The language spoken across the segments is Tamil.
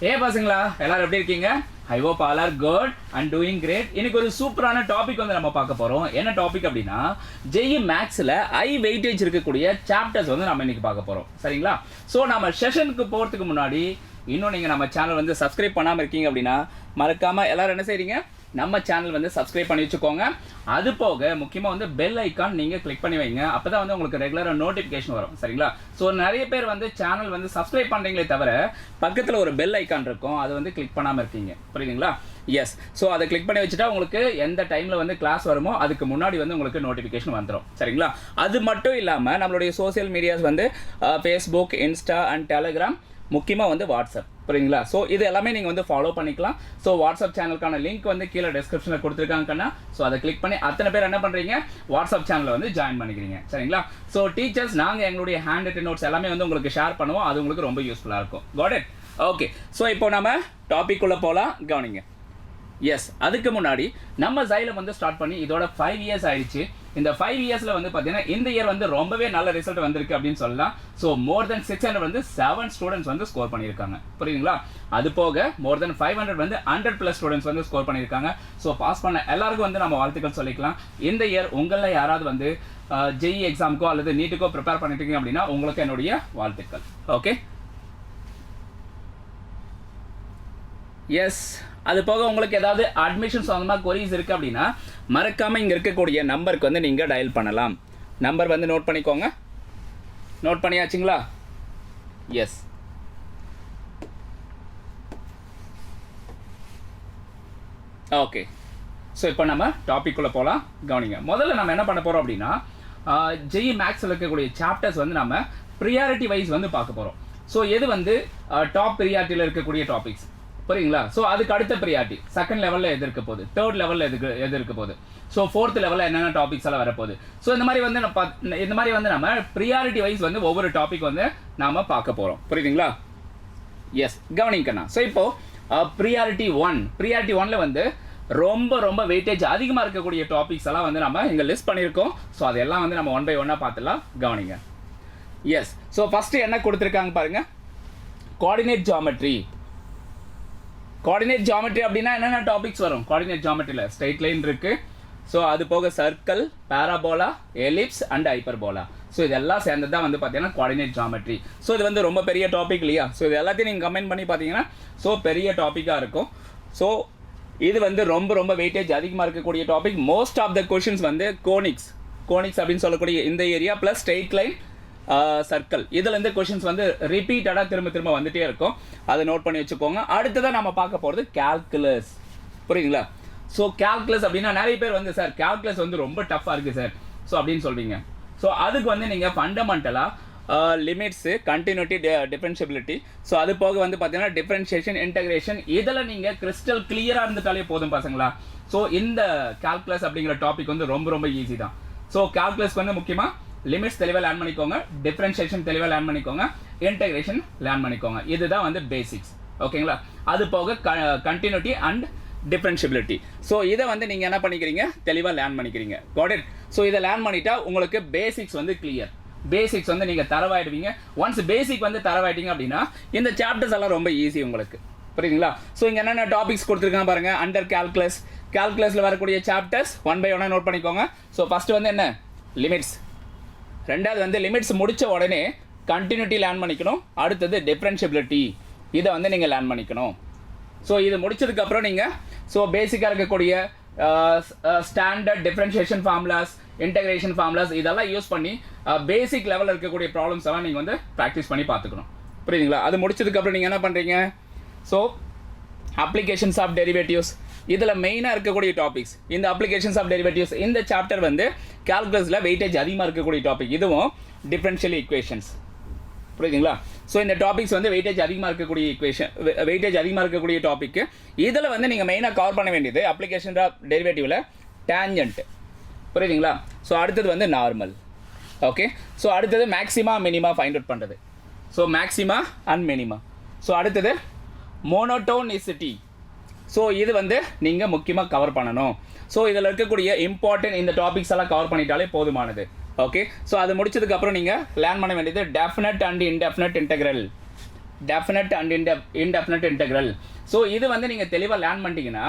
பசங்களா எல்லாரும் எப்படி இருக்கீங்க? I hope all are good and doing great. இன்னைக்கு ஒரு சூப்பரான டாபிக் வந்து நம்ம பார்க்க போறோம். என்ன டாபிக் அப்படின்னா, ஜேஇ மேக்ஸ்ல ஹை வெயிட்டேஜ் இருக்கக்கூடிய சாப்டர்ஸ் வந்து நம்ம இன்னைக்கு பார்க்க போறோம். சரிங்களா? ஸோ நம்ம செஷனுக்கு போறதுக்கு முன்னாடி இன்னும் நீங்க நம்ம சேனல் வந்து சப்ஸ்கிரைப் பண்ணாம இருக்கீங்க அப்படின்னா மறக்காம எல்லாரும் என்ன செய்றீங்க, நம்ம சேனல் வந்து சப்ஸ்கிரைப் பண்ணி வச்சுக்கோங்க. அது போக முக்கியமாக வந்து பெல் ஐக்கான் நீங்கள் கிளிக் பண்ணி வைங்க. அப்போ தான் வந்து உங்களுக்கு ரெகுலராக நோட்டிஃபிகேஷன் வரும். சரிங்களா? ஸோ நிறைய பேர் வந்து சேனல் வந்து சப்ஸ்கிரைப் பண்ணுறீங்களே தவிர பக்கத்தில் ஒரு பெல் ஐக்கான் இருக்கும், அது வந்து கிளிக் பண்ணாமல் இருக்கீங்க. புரியுதுங்களா? எஸ். ஸோ அதை கிளிக் பண்ணி வச்சுட்டா உங்களுக்கு எந்த டைமில் வந்து கிளாஸ் வருமோ அதுக்கு முன்னாடி வந்து உங்களுக்கு நோட்டிஃபிகேஷன் வந்துடும். சரிங்களா? அது மட்டும் இல்லாமல் நம்மளுடைய சோசியல் மீடியாஸ் வந்து ஃபேஸ்புக், இன்ஸ்டா அண்ட் டெலிகிராம், முக்கியமாக வந்து வாட்ஸ்அப். புரியுங்களா? ஸோ இது எல்லாமே நீங்கள் வந்து ஃபாலோ பண்ணிக்கலாம். ஸோ வாட்ஸ்அப் சேனலுக்கான லிங்க் வந்து கீழே டிஸ்கிரிப்ஷனில் கொடுத்துருக்காங்கன்னா, ஸோ அதை கிளிக் பண்ணி அத்தனை பேர் என்ன பண்ணுறீங்க, வாட்ஸ்அப் சேனலில் வந்து ஜாயின் பண்ணிக்கிறீங்க. சரிங்களா? ஸோ டீச்சர்ஸ் நாங்கள் எங்களுடைய ஹேண்ட் ரிட்டன் நோட்ஸ் எல்லாமே வந்து உங்களுக்கு ஷேர் பண்ணுவோம். அது உங்களுக்கு ரொம்ப யூஸ்ஃபுல்லாக இருக்கும். Got it? ஓகே. ஸோ இப்போ நம்ம டாபிக் உள்ள போகலாம். கவனிங்க. எஸ், அதுக்கு முன்னாடி நம்ம ஜைலம் வந்து ஸ்டார்ட் பண்ணி இதோட 5 இயர்ஸ் ஆயிடுச்சு. இந்த 5 இயர்ஸில் வந்து பார்த்தீங்கன்னா இந்த இயர் வந்து ரொம்பவே நல்ல ரிசல்ட் வந்திருக்கு அப்படின்னு சொல்லலாம். ஸோ மோர் தென் 600 வந்து 7 ஸ்டூடெண்ட்ஸ் வந்து ஸ்கோர் பண்ணியிருக்காங்க. புரியுதுங்களா? அது போக மோர் தென் 500 வந்து 100+ ஸ்டூடெண்ட்ஸ் வந்து ஸ்கோர் பண்ணியிருக்காங்க. ஸோ பாஸ் பண்ண எல்லாருக்கும் வந்து நம்ம வாழ்த்துக்கள் சொல்லிக்கலாம். இந்த இயர் உங்களில் யாராவது வந்து ஜேஇ எக்ஸாமுக்கோ அல்லது நீட்டுக்கோ ப்ரிப்பேர் பண்ணிட்டு இருக்கீங்க அப்படின்னா உங்களுக்கு என்னுடைய வாழ்த்துக்கள். ஓகே. எஸ், அது போக உங்களுக்கு ஏதாவது அட்மிஷன் சம்மந்தமாக கொரிஸ் இருக்குது அப்படின்னா மறக்காமல் இங்கே இருக்கக்கூடிய நம்பருக்கு வந்து நீங்கள் டயல் பண்ணலாம். நம்பர் வந்து நோட் பண்ணிக்கோங்க. நோட் பண்ணியாச்சுங்களா? எஸ். ஓகே. ஸோ இப்போ நம்ம டாபிக் உள்ள போகலாம். கவனிங்க. முதல்ல நம்ம என்ன பண்ண போகிறோம் அப்படின்னா, ஜேஇ மேக்ஸில் இருக்கக்கூடிய சாப்டர்ஸ் வந்து நம்ம ப்ரியாரிட்டி வைஸ் வந்து பார்க்க போகிறோம். ஸோ எது வந்து டாப் ப்ரியாரிட்டியில் இருக்கக்கூடிய டாபிக்ஸ், புரியுங்களா? ஸோ அதுக்கு அடுத்த ப்ரியாரிட்டி செகண்ட் லெவலில் எது இருக்க போகுது, தேர்ட் லெவலில் எது இருக்க போகுது, ஸோ ஃபோர்த் லெவலில் என்னென்ன டாபிக்ஸ் எல்லாம் வரப்போகுது. ஸோ இந்த மாதிரி வந்து நம்ம ப்ரியாரிட்டி வைஸ் வந்து ஒவ்வொரு டாபிக் வந்து நாம் பார்க்க போகிறோம். புரியுதுங்களா? எஸ், கவனிக்கண்ணா. ஸோ இப்போது ப்ரியாரிட்டி 1 வந்து ரொம்ப ரொம்ப வெயிட்டேஜ் அதிகமாக இருக்கக்கூடிய டாபிக்ஸ் எல்லாம் வந்து நம்ம இங்கே லிஸ்ட் பண்ணியிருக்கோம். ஸோ அதெல்லாம் வந்து நம்ம 1 by 1 பார்த்துலாம். கவனிங்க. எஸ். ஸோ ஃபஸ்ட்டு என்ன கொடுத்துருக்காங்க பாருங்கள், கோஆர்டினேட் ஜியாமெட்ரி. கோஆர்டினேட் ஜியாமெட்ரி அப்படின்னா என்னென்ன டாபிக்ஸ் வரும்? கோஆர்டினேட் ஜியாமெட்ரியில் ஸ்ட்ரைட் லைன் இருக்குது. ஸோ அது போக circle, parabola, ellipse and hyperbola. So இதெல்லாம் சேர்ந்தது தான் வந்து பார்த்தீங்கன்னா கோஆர்டினேட் ஜியாமெட்ரி. ஸோ இது வந்து ரொம்ப பெரிய டாபிக் இல்லையா? ஸோ இது எல்லாத்தையும் நீங்கள் கமெண்ட் பண்ணி பார்த்தீங்கன்னா ஸோ பெரிய டாப்பிக்காக இருக்கும். ஸோ இது வந்து ரொம்ப ரொம்ப வெயிட்டேஜ் அதிகமாக இருக்கக்கூடிய topic. Most of the questions வந்து கோனிக்ஸ் அப்படின்னு சொல்லக்கூடிய இந்த area plus straight line, circle, இதுலேருந்து கொஷின்ஸ் வந்து ரிப்பீட்டடாக திரும்ப வந்துட்டே இருக்கும். அதை நோட் பண்ணி வச்சுக்கோங்க. அடுத்ததான் நம்ம பார்க்க போகிறது கேல்குலஸ். புரியுதுங்களா? ஸோ கேல்குலஸ் அப்படின்னா நிறைய பேர் வந்து சார் கேல்குலஸ் வந்து ரொம்ப டஃப்பாக இருக்குது சார் ஸோ அப்படின்னு சொல்வீங்க. ஸோ அதுக்கு வந்து நீங்கள் ஃபண்டமெண்டலாக லிமிட்ஸு, கண்டினியூட்டி, டிஃபரன்ஷியபிலிட்டி, ஸோ அது போக வந்து பார்த்தீங்கன்னா டிஃபரன்ஷியேஷன், இன்டகிரேஷன், இதில் நீங்கள் கிறிஸ்டல் கிளியராக இருந்துட்டாலே போதும் பசங்களா. ஸோ இந்த கேல்குலஸ் அப்படிங்கிற டாபிக் வந்து ரொம்ப ரொம்ப ஈஸி தான். ஸோ கேல்குலஸ்க்கு வந்து முக்கியமாக லிமிட்ஸ் தெளிவாக லேர்ன் பண்ணிக்கோங்க, டிஃபரன்ஷியேஷன் தெளிவாக லேர்ன் பண்ணிக்கோங்க, இன்டகிரேஷன் லேர்ன் பண்ணிக்கோங்க. இதுதான் வந்து பேசிக்ஸ். ஓகேங்களா? அது போக கண்டினியூட்டி அண்ட் டிஃபரன்ஷியபிலிட்டி. ஸோ இதை வந்து நீங்கள் என்ன பண்ணிக்கிறீங்க, தெளிவாக லேர்ன் பண்ணிக்கிறீங்க. Got it? ஸோ இதை லேர்ன் பண்ணிட்டா உங்களுக்கு பேசிக்ஸ் வந்து கிளியர். பேசிக்ஸ் வந்து நீங்கள் தரவாயிடுவீங்க. ஒன்ஸ் பேசிக் வந்து தரவாயிட்டீங்க அப்படின்னா இந்த சாப்டர்ஸ் எல்லாம் ரொம்ப ஈஸி உங்களுக்கு. புரியுதுங்களா? ஸோ இங்கே என்னென்ன டாபிக்ஸ் கொடுத்துருக்காங்க பாருங்கள். அண்டர் கேல்குலஸில் வரக்கூடிய சாப்டர்ஸ் 1 by 1 நோட் பண்ணிக்கோங்க. ஸோ ஃபஸ்ட்டு வந்து என்ன, லிமிட்ஸ். ரெண்டாவது வந்து லிமிட்ஸ் முடித்த உடனே கண்டினியூட்டி லேர்ன் பண்ணிக்கணும். அடுத்தது டிஃபரன்ஷியபிலிட்டி, இதை வந்து நீங்கள் லேர்ன் பண்ணிக்கணும். ஸோ இது முடிச்சதுக்கப்புறம் நீங்கள் ஸோ பேசிக்காக இருக்கக்கூடிய standard differentiation formulas, integration formulas இதெல்லாம் யூஸ் பண்ணி பேசிக் லெவலில் இருக்கக்கூடிய ப்ராப்ளம்ஸ் எல்லாம் நீங்கள் வந்து ப்ராக்டிஸ் பண்ணி பார்த்துக்கணும். புரியுதுங்களா? அது முடிச்சதுக்கப்புறம் நீங்கள் என்ன பண்ணுறீங்க, ஸோ அப்ளிகேஷன்ஸ் ஆஃப் டெரிவேட்டிவ்ஸ், இதில் மெயினாக இருக்கக்கூடிய டாபிக்ஸ் இந்த அப்ளிகேஷன்ஸ் ஆஃப் டெரிவேட்டிவ்ஸ். இந்த சாப்டர் வந்து கால்குலஸில் வெயிட்டேஜ் அதிகமாக இருக்கக்கூடிய டாபிக். இதுவும் டிஃபரன்ஷியல் ஈக்குவேஷன்ஸ். புரியுதுங்களா? ஸோ இந்த டாபிக்ஸ் வந்து வெயிட்டேஜ் அதிகமாக இருக்கக்கூடிய டாபிக். இதில் வந்து நீங்கள் மெயினாக கவர் பண்ண வேண்டியது அப்ளிகேஷன் ஆஃப் டெரிவேட்டிவில் டேஞ்சன்ட். புரியுதுங்களா? ஸோ அடுத்தது வந்து நார்மல். ஓகே. ஸோ அடுத்தது மேக்ஸிமா மினிமா ஃபைண்ட் அவுட் பண்ணுறது. So maxima and minima. So அடுத்தது மோனோட்டோனிசிட்டி. ஸோ இது வந்து நீங்கள் முக்கியமாக கவர் பண்ணணும். ஸோ இதில் இருக்கக்கூடிய இம்பார்ட்டன்ட் இந்த டாபிக்ஸ் எல்லாம் கவர் பண்ணிட்டாலே போதுமானது. ஓகே. ஸோ அது முடிச்சதுக்கப்புறம் நீங்கள் லேர்ன் பண்ண வேண்டியது definite and indefinite integral. Definite and indefinite integral. So இது வந்து நீங்கள் தெளிவாக லேர்ன் பண்ணிட்டீங்கன்னா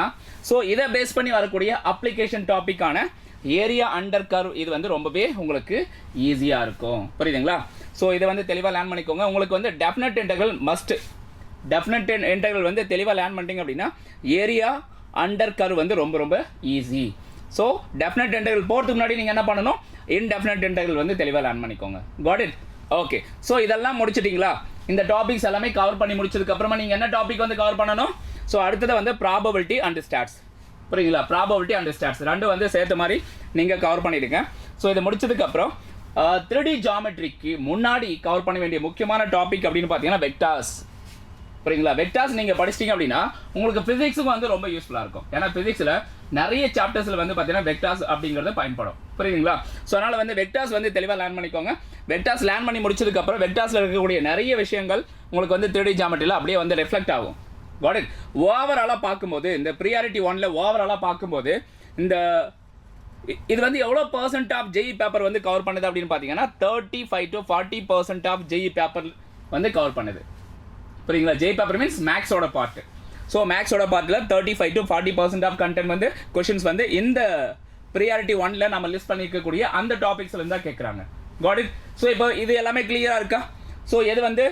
ஸோ இதை பேஸ் பண்ணி வரக்கூடிய அப்ளிகேஷன் டாப்பிக்கான ஏரியா அண்டர் கர்வ் இது வந்து ரொம்பவே உங்களுக்கு ஈஸியாக இருக்கும். புரியுதுங்களா? ஸோ இதை வந்து தெளிவாக லேர்ன் பண்ணிக்கோங்க. உங்களுக்கு வந்து definite integral must. Definite integral வந்து தெளிவாக லேர்ன் பண்ணிட்டீங்க அப்படின்னா ஏரியா அண்டர் கர்வ் வந்து ரொம்ப ரொம்ப ஈஸி. ஸோ டெஃபினட் இன்டெக்ரல் போகிறதுக்கு முன்னாடி நீங்கள் என்ன பண்ணணும், இன்டெஃபினட் இன்டெக்ரல் வந்து தெளிவாக லேர்ன் பண்ணிக்கோங்க. Got it? ஓகே. ஸோ இதெல்லாம் முடிச்சிட்டிங்களா? இந்த டாபிக்ஸ் எல்லாமே கவர் பண்ணி முடிச்சதுக்கப்புறமா நீங்கள் என்ன டாபிக் வந்து கவர் பண்ணணும்? ஸோ அடுத்தது வந்து ப்ராபபிலிட்டி அண்ட் ஸ்டாட்ஸ். புரியுங்களா? ப்ராபபிலிட்டி அண்ட் ஸ்டாட்ஸ் ரெண்டும் வந்து சேர்த்த மாதிரி நீங்கள் கவர் பண்ணிவிடுங்க. ஸோ இதை முடிச்சதுக்கப்புறம் 3D ஜாமெட்ரிக்கு முன்னாடி கவர் பண்ண வேண்டிய முக்கியமான டாபிக் அப்படின்னு பார்த்தீங்கன்னா வெக்டார்ஸ். புரியுங்களா? வெக்டார்ஸ் நீங்கள் படிச்சிட்டிங்க அப்படின்னா உங்களுக்கு ஃபிசிக்ஸுக்கு வந்து ரொம்ப யூஸ்ஃபுல்லாக இருக்கும். ஏன்னா ஃபிசிக்ஸில் நிறைய சாப்டர்ஸில் வந்து பார்த்தீங்கன்னா வெக்டார்ஸ் அப்படிங்கிறது பயன்படும். புரியுதுங்களா? ஸோ அதனால் வந்து வெக்டார்ஸ் வந்து தெளிவாக லேர்ன் பண்ணிக்கோங்க. வெக்டார்ஸ் லேர்ன் பண்ணி முடிச்சதுக்கப்புறம் வெக்டார்ஸில் இருக்கக்கூடிய நிறைய விஷயங்கள் உங்களுக்கு வந்து 3D ஜாமெட்ரியில் அப்படியே வந்து ரிஃப்ளெக்ட் ஆகும். Got it? ஓவராலாக பார்க்கும்போது இந்த ப்ரியாரிட்டி 1ல் ஓவராலாக பார்க்கும்போது இந்த இது வந்து எவ்வளோ % ஆஃப் ஜெஇ பேப்பர் வந்து கவர் பண்ணுது அப்படின்னு பார்த்தீங்கன்னா 35 to 40% ஆஃப் ஜெஇ பேப்பர் வந்து கவர் பண்ணுது. புரியுங்களா? ஜெஇ பேப்பர் மீன்ஸ் மேக்ஸோட பார்ட். ஸோ மேக்ஸோட பார்ட்டில் 35 to 40% ஆஃப் கண்டென்ட் வந்து கொஷின்ஸ் வந்து இந்த ப்ரியாரிட்டி 1ல் நம்ம லிஸ்ட் பண்ணியிருக்கக்கூடிய அந்த டாபிக்ஸ்லேருந்து தான் கேட்குறாங்க. Got it? ஸோ இப்போ இது எல்லாமே கிளியராக இருக்கா? ஸோ எது வந்து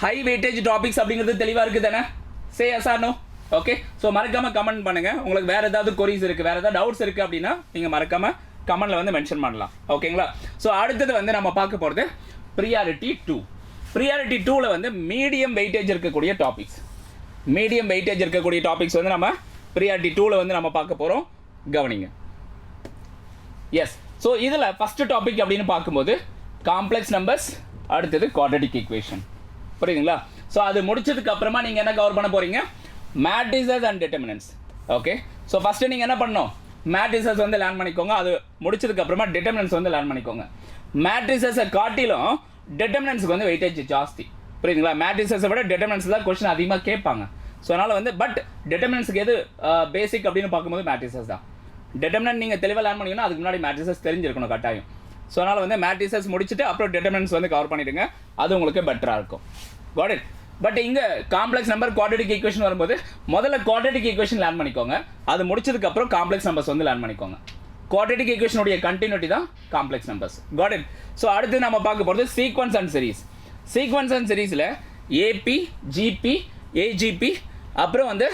ஹை வெயிட்டேஜ் டாபிக்ஸ் அப்படிங்கிறது தெளிவாக இருக்குது தானே? Say yes or no? Okay. So மறக்காமல் கமெண்ட் பண்ணுங்கள். உங்களுக்கு வேறு ஏதாவது கொரிஸ் இருக்குது, வேறு ஏதாவது டவுட்ஸ் இருக்குது அப்படின்னா நீங்கள் மறக்காமல் கமெண்ட்டில் வந்து மென்ஷன் பண்ணலாம். ஓகேங்களா? ஸோ அடுத்தது வந்து நம்ம பார்க்க போகிறது ப்ரியாரிட்டி 2. ப்ரியாரிட்டி 2ல் வந்து மீடியம் வெயிட்டேஜ் இருக்கக்கூடிய டாபிக்ஸ். மீடியம் வெயிட்டேஜ் இருக்கக்கூடிய டாபிக்ஸ் வந்து நம்ம ப்ரியாரிட்டி 2ல் வந்து நம்ம பார்க்க போகிறோம். கவனிங்க. எஸ். ஸோ இதில் ஃபஸ்ட்டு டாபிக் அப்படின்னு பார்க்கும்போது காம்ப்ளெக்ஸ் நம்பர்ஸ், அடுத்தது குவாட்ரடிக் ஈக்குவேஷன். புரியுதுங்களா? ஸோ அது முடிச்சதுக்கு அப்புறமா நீங்கள் என்ன கவர் பண்ண போகிறீங்க? Matrices and determinants. Okay. So first நீங்கள் என்ன பண்ணணும்? மேட்ரிசஸ் வந்து லேர்ன் பண்ணிக்கோங்க. அது முடிச்சதுக்கு அப்புறமா டிட்டர்மினன்ட்ஸ் வந்து லேர்ன் பண்ணிக்கோங்க. மேட்ரிசஸை காட்டிலும் டிட்டர்மினன்ட்ஸ்க்கு வந்து வெயிட்டேஜ் ஜாஸ்தி. புரியுதுங்களா? மேட்ரிசஸை விட டிட்டர்மினன்ட்ஸ் தான் கொஸ்டின் அதிகமாக கேட்பாங்க. ஸோ அதனால் வந்து பட் டிட்டர்மினன்ட்ஸ்க்கு எது பேசிக் அப்படின்னு பார்க்கும்போது மேட்ரிசஸ் தான். டிட்டர்மினன்ட் நீங்கள் தெளிவாக லேர்ன் பண்ணிங்கன்னா அதுக்கு முன்னாடி மேட்ரிசஸ் தெரிஞ்சிருக்கணும் கட்டாயம். ஸோ அதனால் வந்து மேட்ரிசஸ் முடிச்சுட்டு அப்புறம் டிட்டர்மினன்ட்ஸ் வந்து கவர் பண்ணிவிடுங்க. அது உங்களுக்கு பெட்டராக இருக்கும். Got it? பட் இங்கே காம்ப்ளெக்ஸ் நம்பர் குவாட்ரடிக் ஈக்குவேஷன் வரும்போது முதல்ல குவாட்ரடிக் ஈக்குவேஷன் லேர்ன் பண்ணிக்கோங்க. அது முடிச்சதுக்கப்புறம் காம்ப்ளெக்ஸ் நம்பர்ஸ் வந்து லேர்ன் பண்ணிக்கோங்க. குவாட்ரடிக் ஈக்குவேஷனுடைய கண்டினியூட்டி தான் complex numbers. Got it? So அடுத்து நம்ம பார்க்க போகிறது sequence and series. Sequence and சீரிஸில் ஏபி, ஜிபி, ஏஜிபி, அப்புறம் வந்து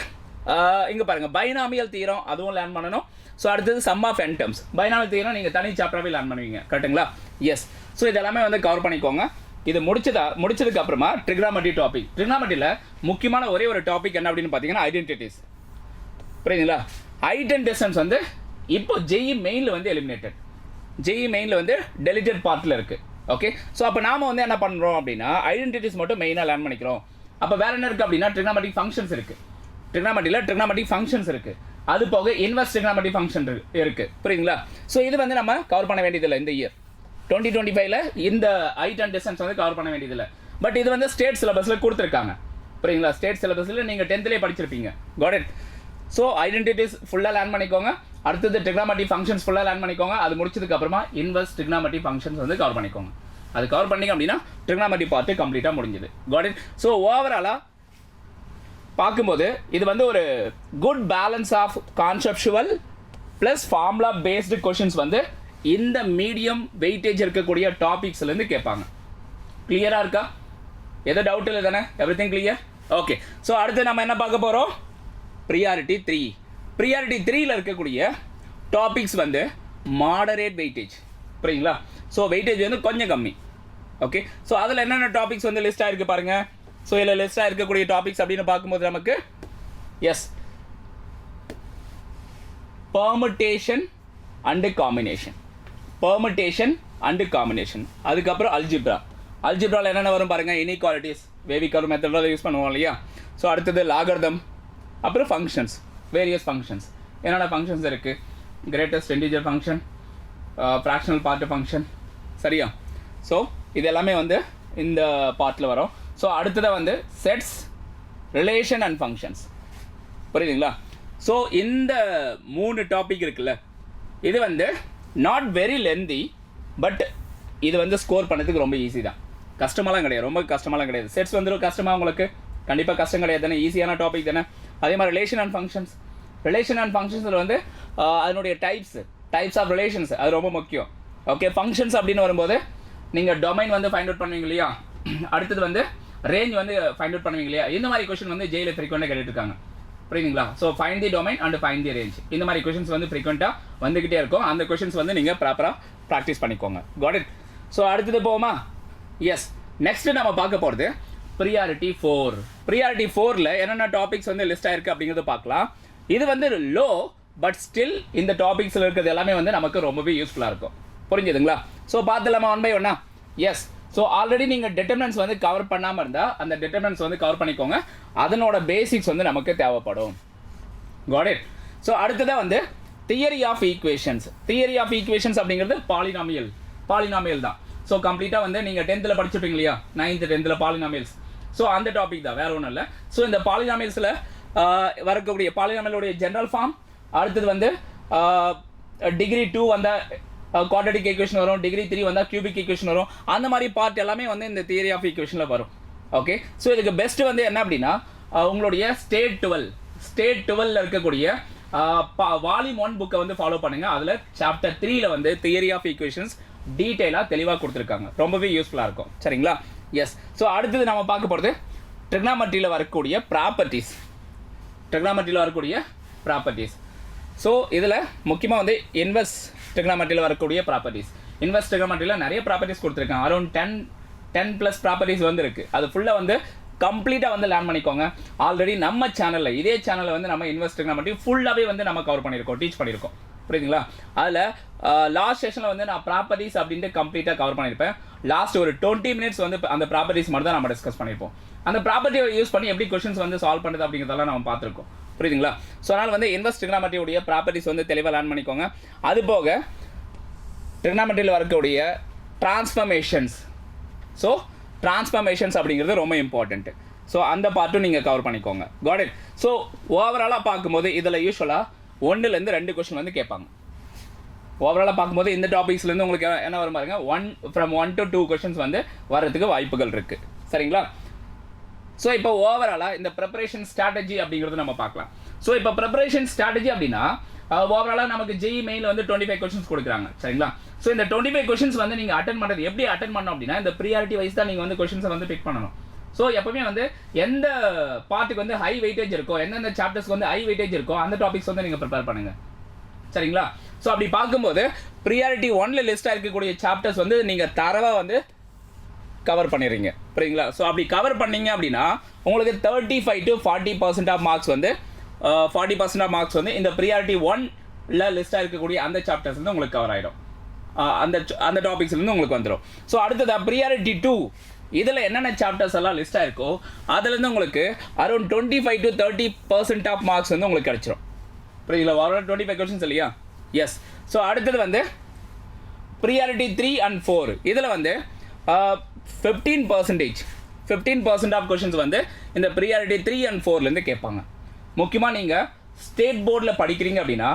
இங்கே பாருங்கள் பைனாமியல் தீரம் அதுவும் லேர்ன் பண்ணணும். ஸோ அடுத்தது sum of n terms. Binomial theorem நீங்கள் தனி சாப்டராகவே லேர்ன் பண்ணுவீங்க. கரெக்டுங்களா? எஸ். ஸோ இதெல்லாமே வந்து கவர் பண்ணிக்கோங்க. இது முடிச்சதுக்கு அப்புறமா ட்ரிக்னாமெட்ரி டாபிக். ட்ரிக்னாமெட்ரியில் முக்கியமான ஒரே ஒரு டாபிக் என்ன அப்படின்னு பார்த்தீங்கன்னா ஐடென்டிட்டிஸ். புரியுதுங்களா? ஹைட் அண்ட் டிஸ்டன்ஸ் வந்து இப்போ ஜெஇ மெயினில் வந்து எலிமினேட்டட். ஜெஇ மெயினில் வந்து டெலிட்டட் பார்ட்டில் இருக்குது. ஓகே. ஸோ அப்போ நாம் வந்து என்ன பண்ணுறோம் அப்படின்னா ஐடென்டிட்டிஸ் மட்டும் மெயினாக லேர்ன் பண்ணிக்கிறோம். அப்போ வேறு என்ன இருக்குது அப்படின்னா ட்ரிக்னாமெட்ரிக் ஃபங்க்ஷன்ஸ் இருக்குது. ட்ரிக்னாமெட்ரியில் ட்ரிக்னாமெட்ரிக் ஃபங்க்ஷன்ஸ் இருக்குது. அது போக இன்வெர்ஸ் ட்ரிக்னாமெட்ரிக் ஃபங்க்ஷன் இருக்குது. புரியுதுங்களா? ஸோ இது வந்து நம்ம கவர் பண்ண வேண்டியதில்லை இந்த இயர் 2025ல் இந்த ஹைட் அண்ட் டிஸ்டன்ஸ் வந்து கவர் பண்ண வேண்டியதில்லை. பட் இது வந்து ஸ்டேட் சிலபஸில் கொடுத்துருக்காங்க. புரியுங்களா? ஸ்டேட் சிலபஸில் நீங்கள் 10th படிச்சிருப்பீங்க. Got it? ஸோ ஐடென்டிட்டிஸ் ஃபுல்லாக லேர்ன் பண்ணிக்கோங்க. அடுத்தது ட்ரிக்னாமெட்ரிக் ஃபங்க்ஷன்ஸ் ஃபுல்லாக லேர்ன் பண்ணிக்கோங்க. அது முடிச்சதுக்கு அப்புறமா இன்வெர்ஸ் ட்ரிக்னாமெட்ரிக் ஃபங்க்ஷன்ஸ் வந்து கவர் பண்ணிக்கோங்க. அது கவர் பண்ணிங்க அப்படின்னா ட்ரிக்னாமெட்ரிக் பார்ட்டு கம்ப்ளீட்டாக முடிஞ்சுது. Got it? ஸோ ஓவராலாக பார்க்கும்போது இது வந்து ஒரு good balance of conceptual plus formula based questions வந்து இந்த மீடியம் வெயிட்டேஜ் இருக்கக்கூடிய டாபிக்ஸ்லேருந்து கேட்பாங்க. கிளியராக இருக்கா? எதோ டவுட் இல்லை தானே? Everything clear? ஓகே. ஸோ அடுத்து நம்ம என்ன பார்க்க போகிறோம்? ப்ரியாரிட்டி 3. ப்ரியாரிட்டி 3ல் இருக்கக்கூடிய டாபிக்ஸ் வந்து மாடரேட் வெயிட்டேஜ். புரியுங்களா? ஸோ வெயிட்டேஜ் வந்து கொஞ்சம் கம்மி. ஓகே. ஸோ அதில் என்னென்ன டாபிக்ஸ் வந்து லிஸ்ட் ஆகிருக்கு பாருங்கள். ஸோ இதில் லிஸ்ட் ஆகிருக்கக்கூடிய டாபிக்ஸ் அப்படின்னு பார்க்கும்போது நமக்கு yes permutation and combination. Permutation and combination. அதுக்கப்புறம் அல்ஜிப்ரா. அல்ஜிப்ராவில் என்னென்ன வரும் பாருங்கள். இன்இக்வாலிட்டிஸ், வேவி கர்வ் மெத்தடில் யூஸ் பண்ணுவோம் இல்லையா? ஸோ அடுத்தது லாகர்தம், அப்புறம் ஃபங்க்ஷன்ஸ், வேரியஸ் ஃபங்க்ஷன்ஸ். என்னென்ன ஃபங்க்ஷன்ஸ் இருக்குது? Greatest integer function, fractional part function. சரியா? ஸோ இது எல்லாமே வந்து இந்த பார்ட்டில் வரும். ஸோ அடுத்ததாக வந்து செட்ஸ், ரிலேஷன் அண்ட் ஃபங்க்ஷன்ஸ். புரியுதுங்களா? ஸோ இந்த 3 டாபிக் இருக்குல்ல, இது வந்து நாட் வெரி லென்தி, பட் இது வந்து ஸ்கோர் பண்ணதுக்கு ரொம்ப ஈஸி தான். கஷ்டமாலாம் கிடையாது, ரொம்ப கஷ்டமாலாம் கிடையாது. செட்ஸ் வந்துடும் கஷ்டமாக உங்களுக்கு? கண்டிப்பாக கஷ்டம் கிடையாது தானே, ஈஸியான டாபிக் தானே. அதே மாதிரி ரிலேஷன் அண்ட் ஃபங்க்ஷன்ஸில் வந்து அதனுடைய டைப்ஸ் ஆஃப் ரிலேஷன்ஸ் அது ரொம்ப முக்கியம். ஓகே, ஃபங்க்ஷன்ஸ் அப்படின்னு வரும்போது நீங்கள் டொமைன் வந்து ஃபைண்ட் அவுட் பண்ணுவீங்க இல்லையா, அடுத்தது வந்து ரேஞ்ச் வந்து ஃபைண்ட் அவுட் பண்ணுவீங்க இல்லையா, இந்த மாதிரி கொஷின் வந்து ஜெயிலில் ஃப்ரீக்வெண்ட்டாக கேட்டுருக்காங்க. புரியுதுங்களா? So find the domain and find the range, இந்த மாதிரி கொஷின்ஸ் வந்து ஃப்ரீக்வெண்ட்டாக வந்துக்கிட்டே இருக்கும். அந்த கொஷின்ஸ் வந்து நீங்கள் ப்ராப்பராக ப்ராக்டிஸ் பண்ணிக்கோங்க. Got it? ஸோ அடுத்தது போவோமா? எஸ், நெக்ஸ்ட்டு நம்ம பார்க்க போகிறது ப்ரியாரிட்டி 4ல் என்னென்ன டாபிக்ஸ் வந்து லிஸ்ட் ஆயிருக்கு அப்படிங்கிறத பார்க்கலாம். இது வந்து லோ, பட் ஸ்டில் இந்த டாபிக்ஸில் இருக்கிறது எல்லாமே வந்து நமக்கு ரொம்பவே யூஸ்ஃபுல்லாக இருக்கும். புரிஞ்சுதுங்களா? ஸோ பார்த்துலாமா ஒன் பை ஒன்னா? எஸ். ஸோ ஆல்ரெடி நீங்கள் டிட்டர்மினன்ஸ் வந்து கவர் பண்ணாமல் இருந்தால் அந்த டிட்டர்மினன்ஸ் வந்து கவர் பண்ணிக்கோங்க. அதனோட பேசிக்ஸ் வந்து நமக்கு தேவைப்படும். Got it? ஸோ அடுத்ததாக வந்து தியரி ஆஃப் ஈக்குவேஷன்ஸ் அப்படிங்கிறது பாலினாமியல் தான். ஸோ கம்ப்ளீட்டாக வந்து நீங்கள் 10th படிச்சிருப்பீங்க இல்லையா, 9th 10th பாலினாமியல்ஸ். ஸோ அந்த டாபிக் தான், வேறு ஒன்றும் இல்லை. ஸோ இந்த பாலினாமியல்ஸில் வரக்கூடிய பாலினாமியலுடைய ஜென்ரல் ஃபார்ம், அடுத்தது வந்து டிகிரி 2 வந்தால் குவாட்ரட்டிக் ஈக்குவேஷன் வரும், டிகிரி 3 வந்தால் கியூபிக் ஈக்குவேஷன் வரும். அந்த மாதிரி பார்ட் எல்லாமே வந்து இந்த தியரி ஆஃப் ஈக்குவேஷனில் வரும். ஓகே, ஸோ இதுக்கு பெஸ்ட் வந்து என்ன அப்படின்னா உங்களுடைய ஸ்டேட் 12 இருக்கக்கூடிய வால்யூம் 1 புக்கை வந்து ஃபாலோ பண்ணுங்கள். அதில் சாப்டர் 3 வந்து தியரி ஆஃப் ஈக்குவேஷன்ஸ் டீட்டெயிலாக தெளிவாக கொடுத்துருக்காங்க. ரொம்பவே யூஸ்ஃபுல்லாக இருக்கும். சரிங்களா? எஸ். ஸோ அடுத்தது நம்ம பார்க்க போகிறது ட்ரிக்னாமெட்ரியில் வரக்கூடிய ப்ராப்பர்ட்டிஸ். ஸோ இதில் முக்கியமாக வந்து இன்வெர்ஸ் ட்ரிக்னாமெட்ரியில் வரக்கூடிய ப்ராப்பர்ட்டிஸ். இன்வெர்ஸ் ட்ரிக்னாமெட்ரியில் நிறைய ப்ராப்பர்ட்டிஸ் கொடுத்துருக்காங்க. அரௌண்ட் 10+ ப்ராப்பர்ட்டிஸ் வந்து இருக்குது. அது ஃபுல்லாக வந்து கம்ப்ளீட்டாக வந்து லேர்ன் பண்ணிக்கோங்க. ஆல்ரெடி நம்ம சேனலில், இதே சேனலில் வந்து நம்ம இன்வெர்ஸ் ட்ரிக்னாமெட்ரி ஃபுல்லாகவே வந்து நம்ம கவர் பண்ணியிருக்கோம், டீச் பண்ணியிருக்கோம். புரியுதுங்களா? அதில் லாஸ்ட் செஷனில் வந்து நான் ப்ராப்பர்ட்டிஸ் அப்படின்ட்டு கம்ப்ளீட்டாக கவர் பண்ணியிருப்பேன். லாஸ்ட் ஒரு 20 மினிட்ஸ் வந்து அந்த ப்ராப்பர்ட்டிஸ் மட்டும் தான் நம்ம டிஸ்கஸ் பண்ணியிருப்போம். அந்த ப்ராப்பர்ட்டியை யூஸ் பண்ணி எப்படி கொஷின்ஸ் வந்து சால்வ் பண்ணுறது அப்படிங்கிறதெல்லாம் நம்ம பார்த்துருக்கோம். புரியுதுங்களா? ஸோ அதனால் வந்து இன்வெர்ஸ் ட்ரிக்னாமெட்ரியுடைய ப்ராப்பர்ட்டிஸ் வந்து தெளிவாக லேர்ன் பண்ணிக்கோங்க. அது போக ட்ரிக்னாமெட்ரியில் வரக்கூடிய டிரான்ஸ்ஃபர்மேஷன்ஸ் அப்படிங்கிறது ரொம்ப இம்பார்ட்டண்ட்டு. ஸோ அந்த பார்ட்டும் நீங்கள் கவர் பண்ணிக்கோங்க. Got it? ஸோ ஓவராலாக பார்க்கும்போது இதில் யூஸ்வலாக 1லேருந்து 2 கொஷின் வந்து கேட்பாங்க. ஓவராலாக பார்க்கும்போது இந்த டாபிக்ஸ்லேருந்து உங்களுக்கு என்ன வரும் பாருங்க, 1 to 2 கொஷின்ஸ் வந்து வர்றதுக்கு வாய்ப்புகள் இருக்குது. சரிங்களா? ஸோ இப்போ ஓவராலாக இந்த ப்ரிப்பரேஷன் ஸ்ட்ராட்டஜி அப்படிங்கிறது நம்ம பார்க்கலாம். ஸோ இப்போ ப்ரிப்பரேஷன் ஸ்ட்ராட்டஜி அப்படின்னா ஓவராலாக நமக்கு ஜெஇ மெயினில் வந்து 25 கொஷின்ஸ் கொடுக்குறாங்க. சரிங்களா? ஸோ இந்த 25 கொஷின்ஸ் வந்து நீங்கள் அட்டன் பண்ணுறது எப்படி அட்டன் பண்ணணும் அப்படின்னா இந்த ப்ரியாரிட்டி வைஸ் தான் நீங்கள் வந்து கொஷின்ஸை வந்து பிக் பண்ணணும். ஸோ எப்பவுமே வந்து எந்த பார்ட்டுக்கு வந்து ஹை வெயிட்டேஜ் இருக்கோ, எந்தெந்த சாப்டர்ஸ்க்கு வந்து ஹை வெயிட்டேஜ் இருக்கோ அந்த டாபிக்ஸ் வந்து நீங்கள் ப்ரிப்பேர் பண்ணுங்கள். சரிங்களா? ஸோ அப்படி பார்க்கும்போது ப்ரியாரிட்டி 1ல் லிஸ்ட்டாக இருக்கக்கூடிய சாப்டர்ஸ் வந்து நீங்கள் தரவாக வந்து கவர் பண்ணிடுறீங்க. புரியுங்களா? ஸோ அப்படி கவர் பண்ணீங்க அப்படின்னா உங்களுக்கு 35 to 40% ஆஃப் மார்க்ஸ் வந்து 40% ஆஃப் மார்க்ஸ் வந்து இந்த ப்ரியாரிட்டி 1ல் லிஸ்ட்டாக இருக்கக்கூடிய அந்த சாப்டர்ஸ் வந்து உங்களுக்கு கவர் ஆகிடும். அந்த டாபிக்ஸ்லேருந்து உங்களுக்கு வந்துடும். ஸோ அடுத்தது ப்ரியாரிட்டி 2, இதில் என்னென்ன சாப்டர்ஸ் எல்லாம் லிஸ்ட்டாக இருக்கோ அதுலேருந்து உங்களுக்கு அரௌண்ட் 25 to 30% ஆஃப் மார்க்ஸ் வந்து உங்களுக்கு கிடச்சிரும். புரியுங்களா? அரௌண்ட் 25 கொஷின்ஸ் இல்லையா? எஸ். ஸோ அடுத்தது வந்து ப்ரியாரிட்டி 3 and 4, இதில் வந்து 15% ஆஃப் கொஷின்ஸ் வந்து இந்த ப்ரியாரிட்டி 3 and 4லேருந்து கேட்பாங்க. முக்கியமாக நீங்கள் ஸ்டேட் போர்டில் படிக்கிறீங்க அப்படின்னா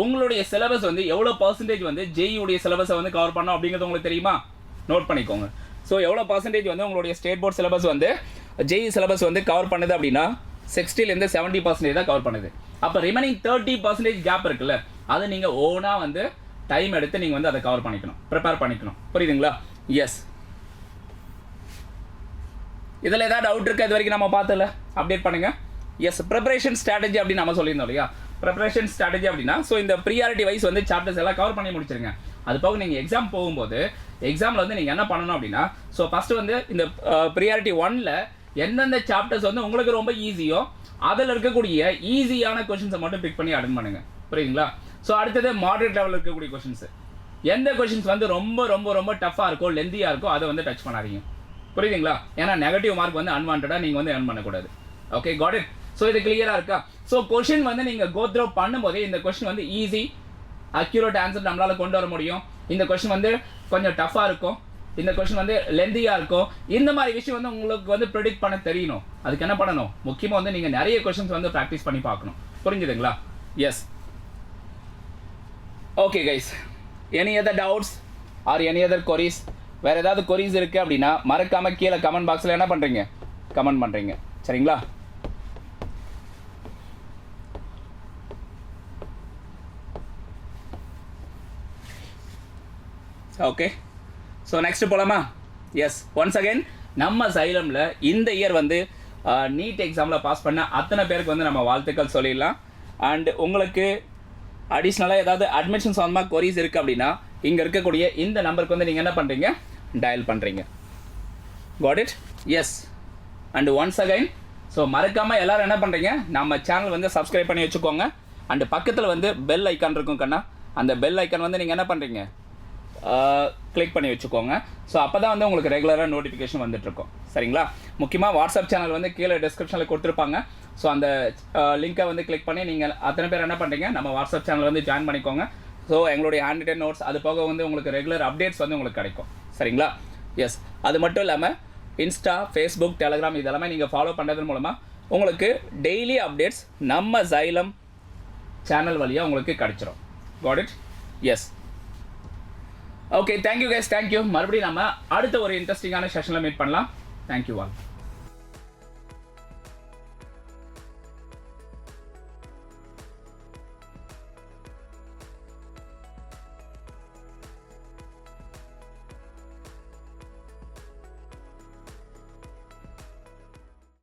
உங்களுடைய சிலபஸ் வந்து எவ்வளோ பர்சன்டேஜ் வந்து ஜெஇயுடைய சிலபஸை வந்து கவர் பண்ணோம் அப்படிங்கிறது உங்களுக்கு தெரியுமா? நோட் பண்ணிக்கோங்க. ஸோ எவ்வளோ பர்சன்டேஜ் வந்து உங்களுடைய ஸ்டேட் போர்ட் சிலபஸ் வந்து ஜெஇ சிலபஸ் வந்து கவர் பண்ணுது அப்படின்னா 60லேருந்து 70% தான் கவர் பண்ணுது. அப்போ ரிமைனிங் 30% கேப் இருக்குல்ல, அதை நீங்கள் ஓனாக வந்து டைம் எடுத்து நீங்கள் வந்து அதை கவர் பண்ணிக்கணும், ப்ரிப்பேர் பண்ணிக்கணும். புரியுதுங்களா? எஸ். இதில் ஏதாவது டவுட் இருக்குது இது வரைக்கும் நம்ம பார்த்தல அப்டேட் பண்ணுங்கள். எஸ். ப்ரிப்பரேஷன் ஸ்ட்ராட்டஜி அப்படின்னு நம்ம சொல்லியிருந்தோம் இல்லையா? ப்ரிப்பரேஷன் ஸ்ட்ராட்டஜி அப்படின்னா ஸோ இந்த ப்ரியாரிட்டி வைஸ் வந்து சாப்டர்ஸ் எல்லாம் கவர் பண்ணி முடிச்சிருங்க. அது போக நீங்கள் எக்ஸாம் போகும்போது எக்ஸாமில் வந்து நீங்கள் என்ன பண்ணணும் அப்படின்னா ஸோ ஃபஸ்ட்டு வந்து இந்த ப்ரியாரிட்டி 1ல் எந்தெந்த சாப்டர்ஸ் வந்து உங்களுக்கு ரொம்ப ஈஸியோ அதில் இருக்கக்கூடிய ஈஸியான கொஷின்ஸை மட்டும் பிக் பண்ணி அட்டன் பண்ணுங்கள். புரியுதுங்களா? ஸோ அடுத்தது மாடரேட் லெவலில் இருக்கக்கூடிய கொஷின்ஸ், எந்த கொஷின்ஸ் வந்து ரொம்ப ரொம்ப ரொம்ப டஃப்பாக இருக்கோ, லெந்தியாக இருக்கோ அதை வந்து டச் பண்ணாதீங்க. புரியுதுங்களா? ஏன்னா நெகட்டிவ் மார்க் வந்து அன்வான்டாக நீங்கள் வந்து ஏர்ன் பண்ணக்கூடாது. Okay, got it? ஸோ இது கிளியராக இருக்கா? ஸோ கொஷின் வந்து நீங்கள் கோ த்ரூ பண்ணும்போதே இந்த கொஷின் வந்து ஈஸி, அக்யூரேட் ஆன்சர் நம்மளால் கொண்டு வர முடியும். இந்த கொஷின் வந்து கொஞ்சம் டஃப்பாக இருக்கும், இந்த கொஷின் வந்து லெந்தியாக இருக்கும். இந்த மாதிரி விஷயம் வந்து உங்களுக்கு வந்து ப்ரெடிக்ட் பண்ண தெரியணும். அதுக்கு என்ன பண்ணணும்? முக்கியமாக வந்து நீங்கள் நிறைய கொஷின்ஸ் வந்து ப்ராக்டிஸ் பண்ணி பார்க்கணும். புரிஞ்சுதுங்களா? Yes. Okay guys, any other doubts or any other queries வேறு ஏதாவது கொரிஸ் இருக்குது அப்படின்னா மறக்காமல் கீழே கமெண்ட் பாக்ஸில் என்ன பண்ணுறீங்க, கமெண்ட் பண்ணுறீங்க. சரிங்களா? ஓகே, ஸோ நெக்ஸ்ட்டு போகலாமா? எஸ், ஒன்ஸ் அகெயின் நம்ம சைலமில் இந்த இயர் வந்து நீட் எக்ஸாமில் பாஸ் பண்ண அத்தனை பேருக்கு வந்து நம்ம வாழ்த்துக்கள் சொல்லிடலாம். அண்ட் உங்களுக்கு அடிஷ்னலாக ஏதாவது அட்மிஷன் சம்மந்தமாக கொரிஸ் இருக்குது அப்படின்னா இங்கே இருக்கக்கூடிய இந்த நம்பருக்கு வந்து நீங்கள் என்ன பண்ணுறீங்க, டயல் பண்ணுறீங்க. Got it? Yes. And once again so மறக்காமல் எல்லோரும் என்ன பண்ணுறீங்க, நம்ம சேனல் வந்து சப்ஸ்கிரைப் பண்ணி வச்சுக்கோங்க. அண்டு பக்கத்தில் வந்து பெல் ஐக்கான் இருக்கும் கண்ணா, அந்த பெல் ஐக்கான் வந்து நீங்கள் என்ன பண்ணுறீங்க, கிளிக் பண்ணி வச்சுக்கோங்க. ஸோ அப்போ தான் வந்து உங்களுக்கு ரெகுலராக நோட்டிஃபிகேஷன் வந்துட்டுருக்கோம். சரிங்களா? முக்கியமாக வாட்ஸ்அப் சேனல் வந்து கீழே டிஸ்கிரிப்ஷனில் கொடுத்துருப்பாங்க. ஸோ அந்த லிங்க்கை வந்து கிளிக் பண்ணி நீங்கள் அத்தனை பேர் என்ன பண்ணுறீங்க, நம்ம வாட்ஸ்அப் சேனல் வந்து ஜாயின் பண்ணிக்கோங்க. ஸோ எங்களுடைய ஹேண்ட் ரிட்டன் நோட்ஸ் அது போக வந்து உங்களுக்கு ரெகுலர் அப்டேட்ஸ் வந்து உங்களுக்கு கிடைக்கும். சரிங்களா? எஸ். அது மட்டும் இல்லாமல் இன்ஸ்டா, ஃபேஸ்புக், டெலகிராம் இதெல்லாமே நீங்கள் ஃபாலோ பண்ணுறது மூலமாக உங்களுக்கு டெய்லி அப்டேட்ஸ் நம்ம சைலம் சேனல் வழியாக உங்களுக்கு கிடைச்சிரும். Got it? Yes. Okay, thank you guys, thank you. மறுபடியும் நம்ம அடுத்த ஒரு இன்ட்ரெஸ்டிங்கான செஷனில் மீட் பண்ணலாம். Thank you all.